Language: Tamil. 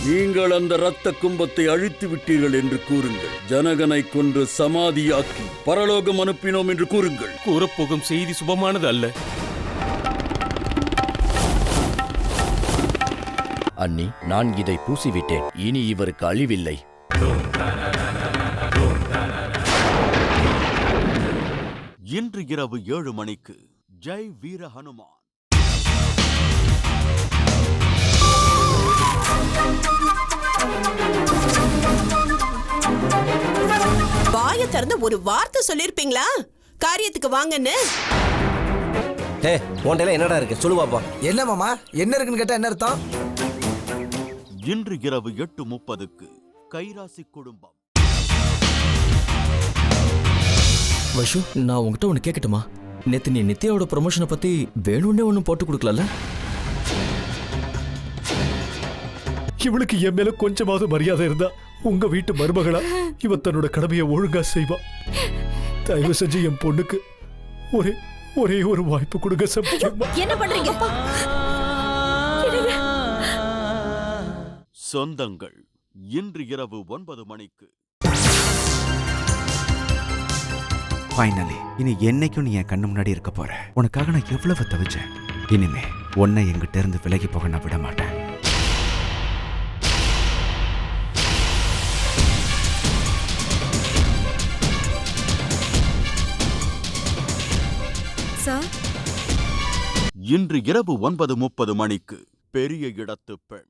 நீங்கள் அந்த இரத்த கும்பத்தை அழித்து விட்டீர்கள் என்று கூறுங்கள். ஜனகனை கொன்று சமாதியாக்கி பரலோகம் அனுப்பினோம் என்று கூறுங்கள். கூறப்போகும் செய்தி சுபமானது அல்ல. அண்ணி, நான் இதை பூசிவிட்டேன். இனி இவருக்கு அழிவில்லை. இன்று இரவு 7 மணிக்கு ஜெய் வீர ஹனுமான். வாய திறந்து ஒரு வார்த்தை சொல்லிருப்பீங்களா? காரியத்துக்கு வாங்கன்னு. என்னடா இருக்கு சொல்லு பாப்பா. என்ன மாமா, என்ன இருக்குன்னு கேட்டா என்ன அர்த்தம்? இன்று இரவு 8:30க்கு கைராசி குடும்பம். வைஷு, நான் உங்ககிட்ட ஒன்று கேட்கட்டுமா? நேத்து நீ நித்யாவோட ப்ரமோஷனை பத்தி வேணும்னே ஒன்றும் போட்டு கொடுக்கல. இவளுக்கு என் மேல கொஞ்சமாவது மரியாதை இருந்தா உங்க வீட்டு மருமகளா இவ தன்னோட கடமையை ஒழுங்கா செய்வா. தயவு செஞ்சு என் பொண்ணுக்கு ஒரே ஒரு வாய்ப்பு கொடுங்க. என்ன பண்றீங்க? சொந்தங்கள் இன்று இரவு 9 மணிக்கு. ஃபைனலி இனி என்னைக்கும் நீ என் கண்ணு முன்னாடி இருக்க போற. உனக்காக நான் எவ்வளவு தவிச்சேன். இனிமே உன்னை எங்கிட்ட இருந்து விலகி போக நான் விட மாட்டேன். இன்று இரவு 9:30 மணிக்கு பெரிய இடத்து பெண்.